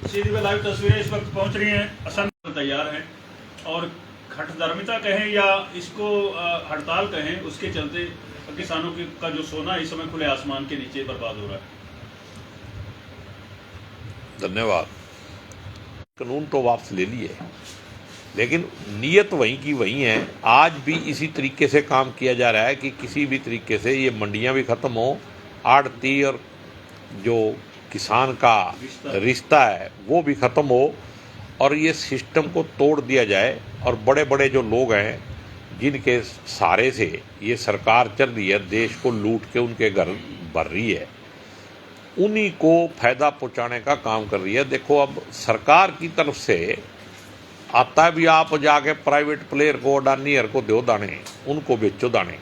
सीधी में लाइव तस्वीरें इस वक्त पहुंच रही हैं। असम तैयार हैं और हठधर्मिता कहें या इसको हड़ताल कहें, उसके चलते किसानों का जो सोना इस समय खुले आसमान के नीचे बर्बाद हो रहा है। धन्यवाद। कानून तो वापस ले लिए, लेकिन नीयत वहीं की वहीं है। आज भी इसी तरीके से काम किया जा रहा है कि किसी भी तरीके से ये मंडियां भी ख़त्म हो, आड़ती और जो किसान का रिश्ता है वो भी ख़त्म हो और ये सिस्टम को तोड़ दिया जाए। और बड़े बड़े जो लोग हैं जिनके सहारे से ये सरकार चल रही है, देश को लूट के उनके घर भर रही है, उन्हीं को फायदा पहुंचाने का काम कर रही है। देखो, अब सरकार की तरफ से आता है भी आप जाके प्राइवेट प्लेयर को, अडानी को दो दाने, उनको बेचो दाने,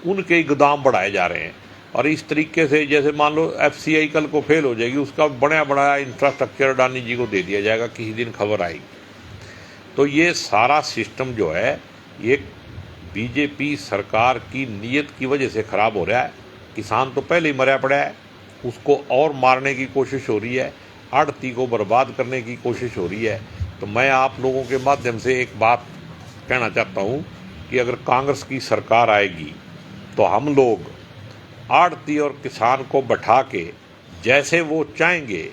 उनके ही गोदाम बढ़ाए जा रहे हैं। और इस तरीके से जैसे मान लो FCI कल को फेल हो जाएगी, उसका बड़ा बड़ा इंफ्रास्ट्रक्चर अडानी जी को दे दिया जाएगा, किसी दिन खबर आएगी। तो ये सारा सिस्टम जो है ये बीजेपी सरकार की नीयत की वजह से ख़राब हो रहा है। किसान तो पहले ही मरा पड़ा है, उसको और मारने की कोशिश हो रही है, आड़ती को बर्बाद करने की कोशिश हो रही है। तो मैं आप लोगों के माध्यम से एक बात कहना चाहता हूँ कि अगर कांग्रेस की सरकार आएगी तो हम लोग आड़ती और किसान को बैठा के जैसे वो चाहेंगे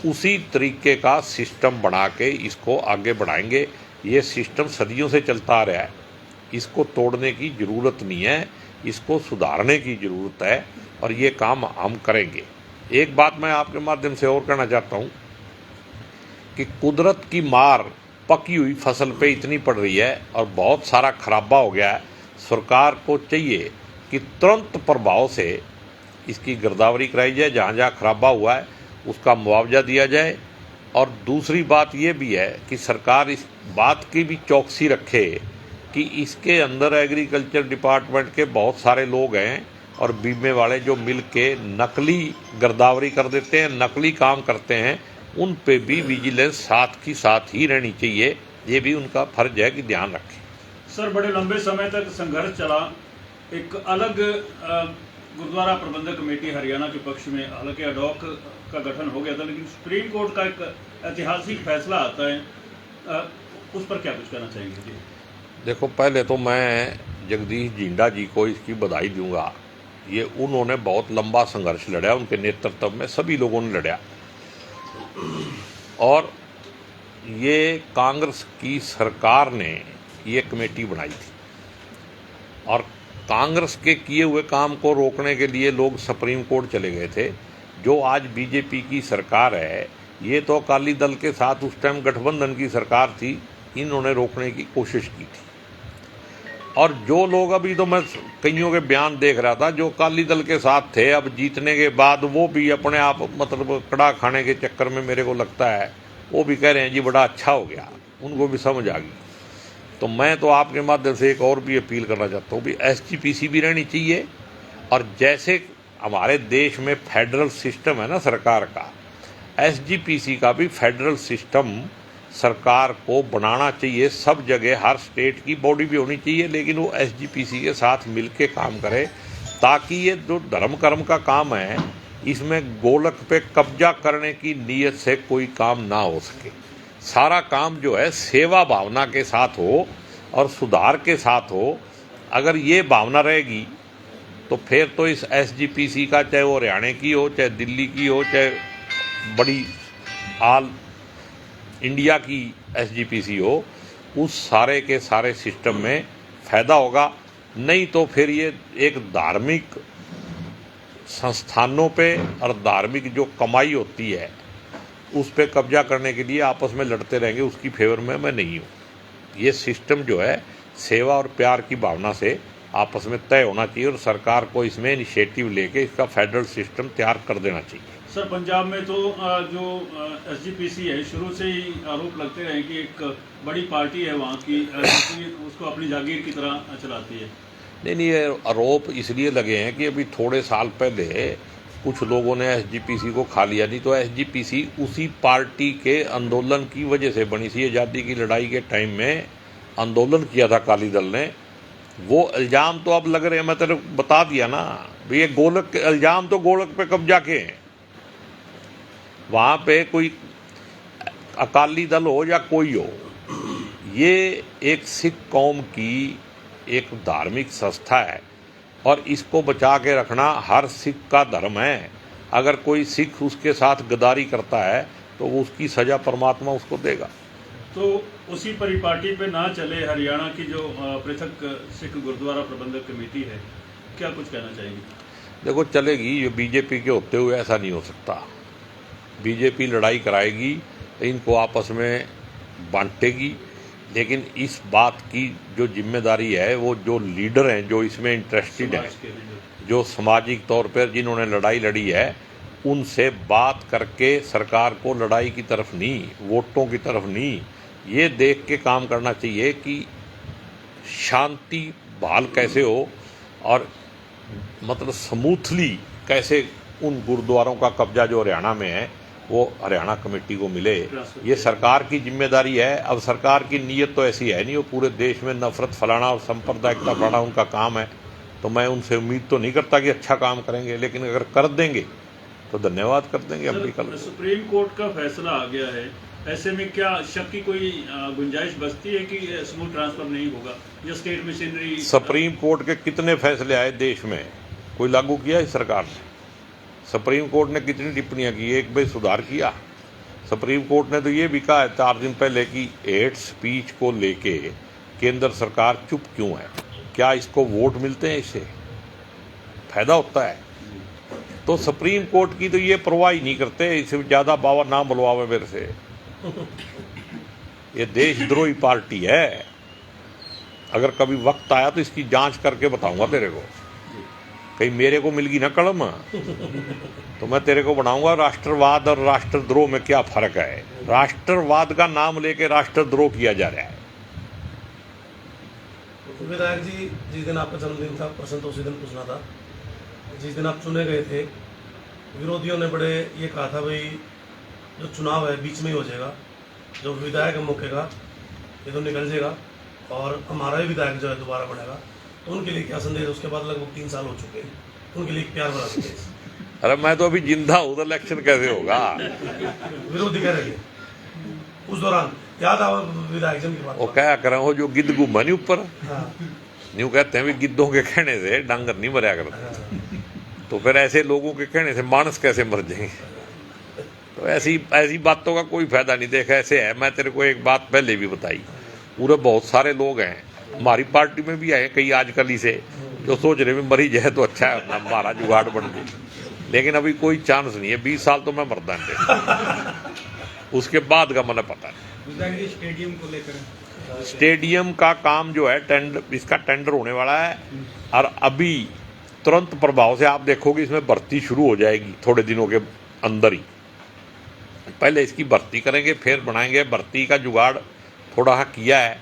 उसी तरीके का सिस्टम बना के इसको आगे बढ़ाएंगे। ये सिस्टम सदियों से चलता आ रहा है, इसको तोड़ने की ज़रूरत नहीं है, इसको सुधारने की ज़रूरत है और ये काम हम करेंगे। एक बात मैं आपके माध्यम से और कहना चाहता हूँ कि कुदरत की मार पकी हुई फसल पे इतनी पड़ रही है और बहुत सारा खराबा हो गया है। सरकार को चाहिए कि तुरंत प्रभाव से इसकी गिरदावरी कराई जाए, जहाँ जहाँ खराबा हुआ है उसका मुआवजा दिया जाए। और दूसरी बात ये भी है कि सरकार इस बात की भी चौकसी रखे कि इसके अंदर एग्रीकल्चर डिपार्टमेंट के बहुत सारे लोग हैं और बीमे वाले जो मिल के नकली गिरदावरी कर देते हैं, नकली काम करते हैं, उन पे भी विजिलेंस साथ की साथ ही रहनी चाहिए। ये भी उनका फर्ज है कि ध्यान रखें। सर, बड़े लंबे समय तक संघर्ष चला, एक अलग गुरुद्वारा प्रबंधक कमेटी हरियाणा के पक्ष में, हालांकि अडॉक का गठन हो गया था, लेकिन सुप्रीम कोर्ट का एक ऐतिहासिक फैसला आता है, उस पर क्या कुछ कहना चाहेंगे जी? देखो, पहले तो मैं जगदीश जिंडा जी को इसकी बधाई दूंगा। ये उन्होंने बहुत लंबा संघर्ष लड़ा, उनके नेतृत्व में सभी लोगों ने लड़ा और ये कांग्रेस की सरकार ने ये कमेटी बनाई थी और कांग्रेस के किए हुए काम को रोकने के लिए लोग सुप्रीम कोर्ट चले गए थे। जो आज बीजेपी की सरकार है, ये तो अकाली दल के साथ उस टाइम गठबंधन की सरकार थी, इन्होंने रोकने की कोशिश की थी। और जो लोग, अभी तो मैं कईयों के बयान देख रहा था जो अकाली दल के साथ थे, अब जीतने के बाद वो भी अपने आप मतलब कड़ा खाने के चक्कर में, मेरे को लगता है वो भी कह रहे हैं जी बड़ा अच्छा हो गया, उनको भी समझ आ गई। तो मैं तो आपके माध्यम से एक और भी अपील करना चाहता हूँ भी SGPC भी रहनी चाहिए। और जैसे हमारे देश में फेडरल सिस्टम है ना सरकार का, SGPC का भी फेडरल सिस्टम सरकार को बनाना चाहिए। सब जगह हर स्टेट की बॉडी भी होनी चाहिए, लेकिन वो SGPC के साथ मिलके काम करे, ताकि ये जो धर्म कर्म का काम है इसमें गोलक पे कब्जा करने की नीयत से कोई काम ना हो सके। सारा काम जो है सेवा भावना के साथ हो और सुधार के साथ हो। अगर ये भावना रहेगी तो फिर तो इस SGPC का, चाहे वो हरियाणा की हो, चाहे दिल्ली की हो, चाहे बड़ी ऑल इंडिया की SGPC हो, उस सारे के सारे सिस्टम में फ़ायदा होगा। नहीं तो फिर ये एक धार्मिक संस्थानों पे और धार्मिक जो कमाई होती है उस पे कब्जा करने के लिए आपस में लड़ते रहेंगे, उसकी फेवर में मैं नहीं हूँ। ये सिस्टम जो है सेवा और प्यार की भावना से आपस में तय होना चाहिए और सरकार को इसमें इनिशिएटिव लेके इसका फेडरल सिस्टम तैयार कर देना चाहिए। सर, पंजाब में तो जो SGPC है, शुरू से ही आरोप लगते रहे कि एक बड़ी पार्टी है वहाँ की, उसको अपनी जागीर की तरह चलाती है। नहीं, ये आरोप इसलिए लगे हैं कि अभी थोड़े साल पहले कुछ लोगों ने SGPC को खा लिया। नहीं तो SGPC उसी पार्टी के आंदोलन की वजह से बनी थी। आज़ादी की लड़ाई के टाइम में आंदोलन किया था अकाली दल ने। वो इल्ज़ाम तो अब लग रहे हैं, मैं तेरे बता दिया ना, ये गोलक के इल्ज़ाम तो गोलक पे कब्जा के हैं। वहाँ पे कोई अकाली दल हो या कोई हो, ये एक सिख कौम की एक धार्मिक संस्था है और इसको बचा के रखना हर सिख का धर्म है। अगर कोई सिख उसके साथ गद्दारी करता है तो वो उसकी सज़ा परमात्मा उसको देगा। तो उसी परिपाटी पे ना चले हरियाणा की जो पृथक सिख गुरुद्वारा प्रबंधक कमेटी है, क्या कुछ कहना चाहेंगे? देखो, चलेगी, ये बीजेपी के होते हुए ऐसा नहीं हो सकता। बीजेपी लड़ाई कराएगी, इनको आपस में बांटेगी, लेकिन इस बात की जो जिम्मेदारी है वो जो लीडर हैं, जो इसमें इंटरेस्टेड हैं, जो सामाजिक तौर पर जिन्होंने लड़ाई लड़ी है, उनसे बात करके सरकार को लड़ाई की तरफ नहीं, वोटों की तरफ नहीं, ये देख के काम करना चाहिए कि शांति बहाल कैसे हो और मतलब स्मूथली कैसे उन गुरुद्वारों का कब्जा जो हरियाणा में है वो हरियाणा कमेटी को मिले। ये सरकार की जिम्मेदारी है। अब सरकार की नीयत तो ऐसी है नहीं, वो पूरे देश में नफरत फैलाना और सांप्रदायिकता फैलाना उनका काम है, तो मैं उनसे उम्मीद तो नहीं करता कि अच्छा काम करेंगे, लेकिन अगर कर देंगे तो धन्यवाद कर देंगे। हम भी कल सुप्रीम कोर्ट का फैसला आ गया है, ऐसे में क्या शक की कोई गुंजाइश बचती है कि स्मूथ ट्रांसफर नहीं होगा या स्टेट मशीनरी? सुप्रीम कोर्ट के कितने फैसले आए देश में, कोई लागू किया इस सरकार ने? सुप्रीम कोर्ट ने कितनी टिप्पणियां की, एक भाई सुधार किया? सुप्रीम कोर्ट ने तो ये भी कहा है 4 दिन पहले कि हेट स्पीच को लेके केंद्र सरकार चुप क्यों है? क्या इसको वोट मिलते हैं, इससे फायदा होता है? तो सुप्रीम कोर्ट की तो ये परवाह ही नहीं करते, इससे ज़्यादा बाबा नाम बुलवावे मेरे से। ये देशद्रोही पार्टी है। अगर कभी वक्त आया तो इसकी जांच करके बताऊंगा तेरे को, कहीं मेरे को मिल गई ना कलम तो मैं तेरे को बनाऊंगा राष्ट्रवाद और राष्ट्रद्रोह में क्या फर्क है। राष्ट्रवाद का नाम लेके राष्ट्रद्रोह किया जा रहा है। विधायक जी, जिस दिन आपका जन्मदिन था, प्रश्न तो उसी दिन पूछना था। जिस दिन आप चुने गए थे, विरोधियों ने बड़े ये कहा था भाई जो चुनाव है बीच में ही हो जाएगा, जो विधायक है मौके का ये तो निकल जाएगा और हमारा ही विधायक जो है दोबारा बनेगा। तो उनके लिए क्या संदेश? उसके बाद लगभग 3 साल हो चुके हैं, उनके लिए प्यार भरा संदेश। अरे मैं तो अभी जिंदा हूँ तो इलेक्शन कैसे होगा? विरोधी कह रहे थे उस दौरान, याद आवा विधायक जन की बात? वो क्या करें, वो जो गिद्ध घूमा नहीं ऊपर, हाँ। न्यू कहते हैं भी गिद्धों के कहने से डांगर नहीं मरा करते, तो फिर ऐसे लोगों के कहने से मानस कैसे मर जाएंगे? तो ऐसी बातों का कोई फायदा नहीं। देख, ऐसे है, मैं तेरे को एक बात पहले भी बताई, पूरे बहुत सारे लोग हैं हमारी पार्टी में भी आए कई आजकल ही से, जो सोच रहे भी मरी जाए तो अच्छा है, हमारा जुगाड़ बन गया, लेकिन अभी कोई चांस नहीं है। 20 साल तो मैं मरदा दे, उसके बाद का मैंने पता नहीं। स्टेडियम को लेकर, स्टेडियम का काम जो है इसका टेंडर होने वाला है और अभी तुरंत प्रभाव से आप देखोगे इसमें भर्ती शुरू हो जाएगी थोड़े दिनों के अंदर ही। पहले इसकी भर्ती करेंगे फिर बनाएंगे। भर्ती का जुगाड़ थोड़ा सा किया है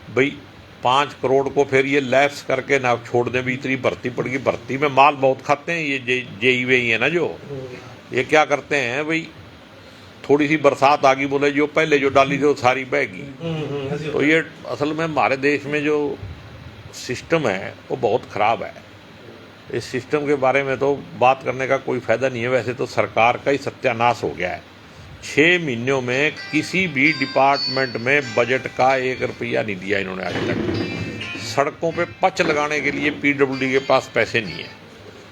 भाई, 5 करोड़ को फिर ये लैप्स करके ना छोड़ दें भी, इतनी भर्ती पड़ेगी। भर्ती में माल बहुत खाते हैं ये जेई वेई है ना, जो ये क्या करते हैं भाई, थोड़ी सी बरसात आ गई, बोले जो पहले जो डाली थी वो सारी बहेगी। तो ये असल में हमारे देश में जो सिस्टम है वो बहुत ख़राब है। इस सिस्टम के बारे में तो बात करने का कोई फ़ायदा नहीं है। वैसे तो सरकार का ही सत्यानाश हो गया है। 6 महीनों में किसी भी डिपार्टमेंट में बजट का 1 रुपया नहीं दिया इन्होंने आज तक। सड़कों पे पच लगाने के लिए पीडब्ल्यूडी के पास पैसे नहीं है।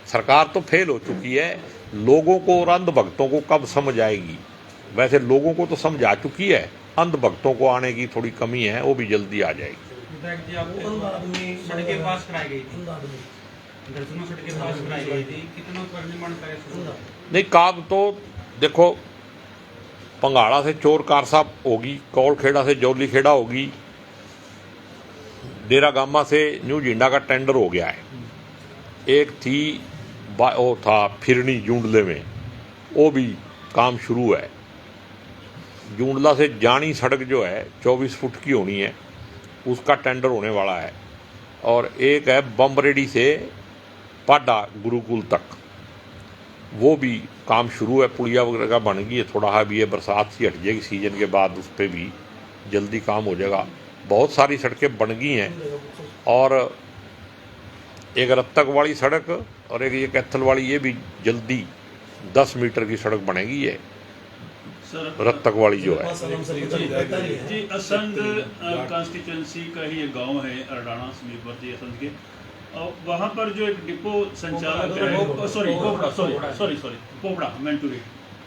सरकार तो फेल हो चुकी है। लोगों को और अंधभक्तों को कब समझ आएगी? वैसे लोगों को तो समझ आ चुकी है, अंधभक्तों को आने की थोड़ी कमी है, वो भी जल्दी आ जाएगी। सड़कें पास कराई गई थी, दर्जनों सड़कें पास कराई गई थी, कितनों पर निर्माण कार्य नहीं, काम तो देखो, पंगाड़ा से चोर कार साहब होगी, कौलखेड़ा से जौली खेड़ा होगी, डेरा गामा से न्यू झिंडा का टेंडर हो गया है। एक थी वो था फिरनी जूंडले में, वो भी काम शुरू है। जूंडला से जानी सड़क जो है 24 फुट की होनी है, उसका टेंडर होने वाला है। और एक है बम्बरेडी से पाडा गुरुकुल तक, वो भी काम शुरू है। पुलिया वगैरह का बन गई है, थोड़ा सा भी है, बरसात सी हट जाएगी सीजन के बाद, उस पर भी जल्दी काम हो जाएगा। बहुत सारी सड़कें बन गई हैं और एक रत्तक वाली सड़क और एक ये कैथल वाली, ये भी जल्दी 10 मीटर की सड़क बनेगी। ये सर रत्तक वाली जो है। जी असंध कॉन्स्टिट्यूंसी का ही एक गांव है अरडाना समीपवर्ती असंध के, और वहाँ पर जो एक डिपो संचालक है, sorry Popda meant to it,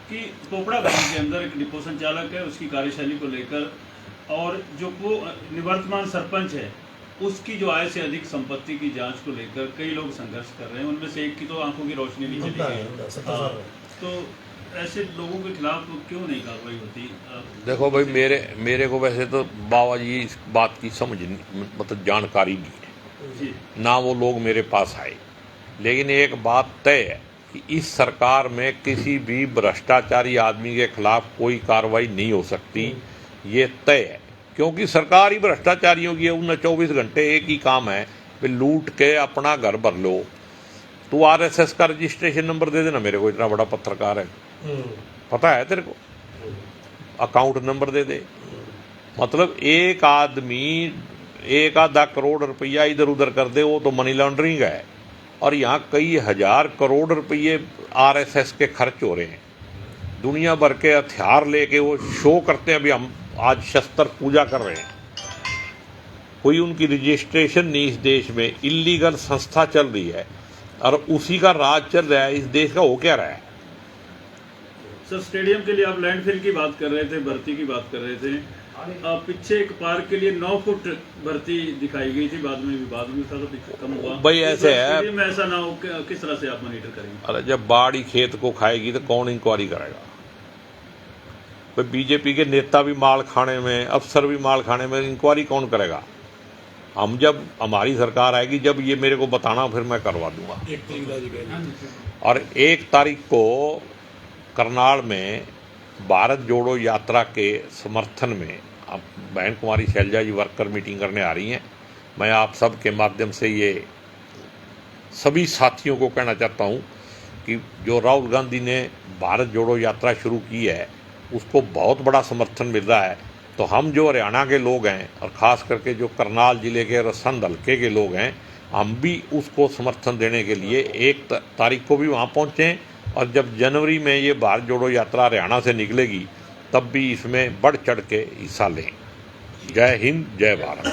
कि पोपड़ा गांव के अंदर एक डिपो संचालक है, उसकी कार्यशैली को लेकर, और जो वो निवर्तमान सरपंच है उसकी जो आय से अधिक संपत्ति की जांच को लेकर कई लोग संघर्ष कर रहे हैं। उनमें से एक की तो आंखों की रोशनी भी चली गई। तो ऐसे लोगों के खिलाफ क्यों नहीं कार्रवाई होती? देखो भाई, मेरे को वैसे तो बाबा जी इस बात की समझ नहीं, मतलब जानकारी नहीं है जी। ना वो लोग मेरे पास आए, लेकिन एक बात तय है कि इस सरकार में किसी भी भ्रष्टाचारी आदमी के खिलाफ कोई कार्रवाई नहीं हो सकती, ये तय है। क्योंकि सरकार ही भ्रष्टाचारियों की है। उन्हें 24 घंटे एक ही काम है कि लूट के अपना घर भर लो। तू आरएसएस का रजिस्ट्रेशन नंबर दे देना मेरे को, इतना बड़ा पत्रकार है, पता है तेरे को, अकाउंट नंबर दे दे। मतलब एक आदमी 1-आधा करोड़ रुपया इधर उधर कर दे, वो तो मनी लॉन्ड्रिंग है। और यहाँ कई हजार करोड़ रुपये आरएसएस के खर्च हो रहे हैं। दुनिया भर के हथियार लेके वो शो करते हैं, अभी हम आज शस्त्र पूजा कर रहे हैं। कोई उनकी रजिस्ट्रेशन नहीं इस देश में, इलीगल संस्था चल रही है और उसी का राज चल रहा है। इस देश का हो क्या रहा है? सर स्टेडियम के लिए आप लैंडफिल की बात कर रहे थे, भर्ती की बात कर रहे थे। पीछे एक पार्क के लिए 9 फुट भर्ती दिखाई गई थी, बाद में विवाद भी था तो कम हुआ। भाई ऐसे है, स्टेडियम में ऐसा ना हो, किस तरह से आप मॉनिटर करेंगे? अरे जब बाढ़ खेत को खाएगी तो कौन इंक्वायरी करेगा? भाई बीजेपी के नेता भी माल खाने में, अफसर भी माल खाने में, इंक्वायरी कौन करेगा? हम जब हमारी सरकार आएगी, जब ये मेरे को बताना, फिर मैं करवा दूंगा। और 1 तारीख को करनाल में भारत जोड़ो यात्रा के समर्थन में अब बहन कुमारी शैलजा जी वर्कर मीटिंग करने आ रही हैं। मैं आप सब के माध्यम से ये सभी साथियों को कहना चाहता हूँ कि जो राहुल गांधी ने भारत जोड़ो यात्रा शुरू की है, उसको बहुत बड़ा समर्थन मिल रहा है। तो हम जो हरियाणा के लोग हैं, और ख़ास करके जो करनाल ज़िले के रसंद हल्के के लोग हैं, हम भी उसको समर्थन देने के लिए 1 तारीख को भी वहाँ पहुँचें। और जब जनवरी में ये भारत जोड़ो यात्रा हरियाणा से निकलेगी, तब भी इसमें बढ़ चढ़ के हिस्सा लें। जय हिंद, जय भारत।